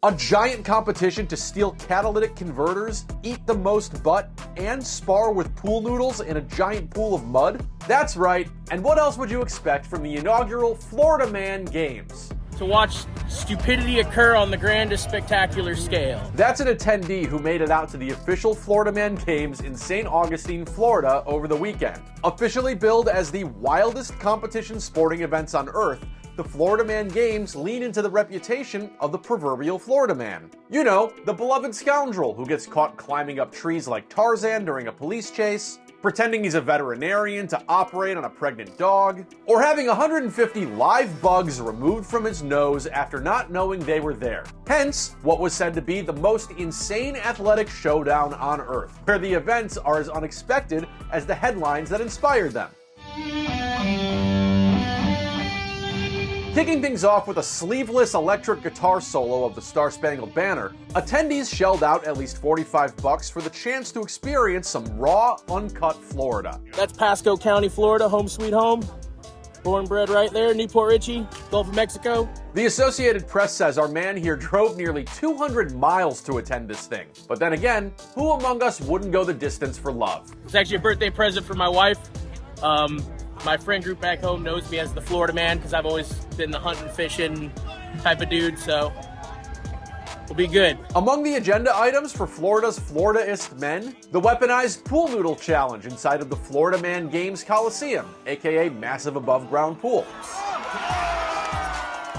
A giant competition to steal catalytic converters, eat the most butt, and spar with pool noodles in a giant pool of mud? That's right, and what else would you expect from the inaugural Florida Man Games? To watch stupidity occur on the grandest spectacular scale. That's an attendee who made it out to the official Florida Man Games in St. Augustine, Florida over the weekend. Officially billed as the wildest competition sporting events on Earth, the Florida Man Games lean into the reputation of the proverbial Florida Man. You know, the beloved scoundrel who gets caught climbing up trees like Tarzan during a police chase, pretending he's a veterinarian to operate on a pregnant dog, or having 150 live bugs removed from his nose after not knowing they were there. Hence, what was said to be the most insane athletic showdown on Earth, where the events are as unexpected as the headlines that inspired them. Kicking things off with a sleeveless electric guitar solo of the Star-Spangled Banner, attendees shelled out at least $45 for the chance to experience some raw, uncut Florida. That's Pasco County, Florida, home sweet home. Born and bred right there, Newport Richie, Gulf of Mexico. The Associated Press says our man here drove nearly 200 miles to attend this thing. But then again, who among us wouldn't go the distance for love? It's actually a birthday present for my wife. My friend group back home knows me as the Florida Man because I've always been the hunting, fishing type of dude, so we'll be good. Among the agenda items for Florida's Floridaist men, the weaponized pool noodle challenge inside of the Florida Man Games Coliseum, aka massive above-ground pool.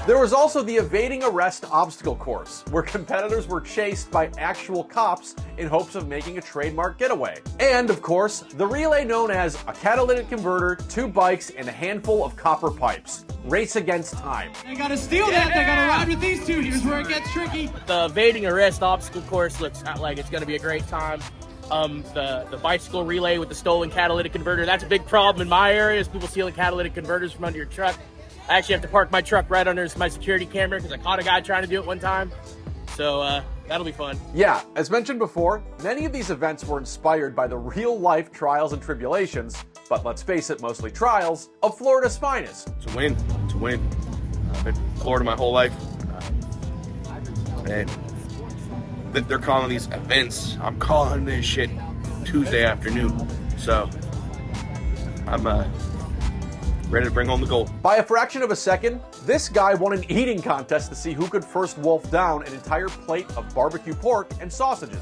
There was also the evading arrest obstacle course, where competitors were chased by actual cops in hopes of making a trademark getaway. And, of course, the relay known as a catalytic converter, 2 bikes, and a handful of copper pipes. Race against time. They gotta steal that, they gotta ride with these two, here's where it gets tricky. The evading arrest obstacle course looks like it's gonna be a great time. The bicycle relay with the stolen catalytic converter, that's a big problem in my area, is people stealing catalytic converters from under your truck. I actually have to park my truck right under my security camera because I caught a guy trying to do it one time. So that'll be fun. Yeah, as mentioned before, many of these events were inspired by the real-life trials and tribulations, but let's face it, mostly trials, of Florida's finest. To win. I've been in Florida my whole life. And they're calling these events. I'm calling this shit Tuesday afternoon. So I'm ready to bring home the gold. By a fraction of a second, this guy won an eating contest to see who could first wolf down an entire plate of barbecue pork and sausages.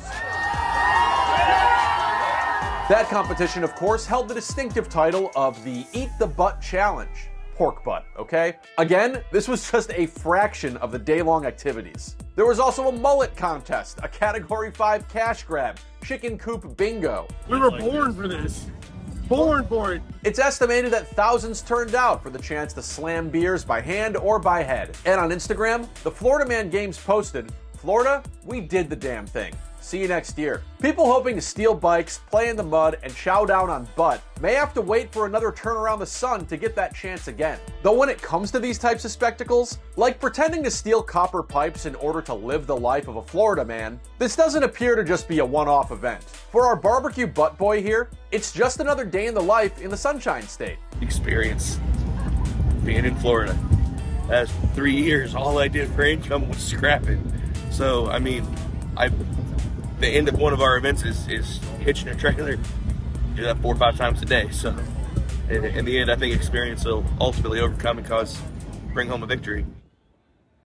That competition, of course, held the distinctive title of the Eat the Butt Challenge. Pork butt, okay? Again, this was just a fraction of the day-long activities. There was also a mullet contest, a Category 5 cash grab, chicken coop bingo. We were born for this. Born for it. It's estimated that thousands turned out for the chance to slam beers by hand or by head. And on Instagram, the Florida Man Games posted, "Florida, we did the damn thing. See you next year." People hoping to steal bikes, play in the mud, and chow down on butt may have to wait for another turn around the sun to get that chance again. Though when it comes to these types of spectacles, like pretending to steal copper pipes in order to live the life of a Florida man, this doesn't appear to just be a one-off event. For our barbecue butt boy here, it's just another day in the life in the Sunshine State. Experience being in Florida. Last 3 years, all I did for income was scrapping. So, I mean, the end of one of our events is hitching a trailer. Do that 4 or 5 times a day. So in the end, I think experience will ultimately overcome and bring home a victory.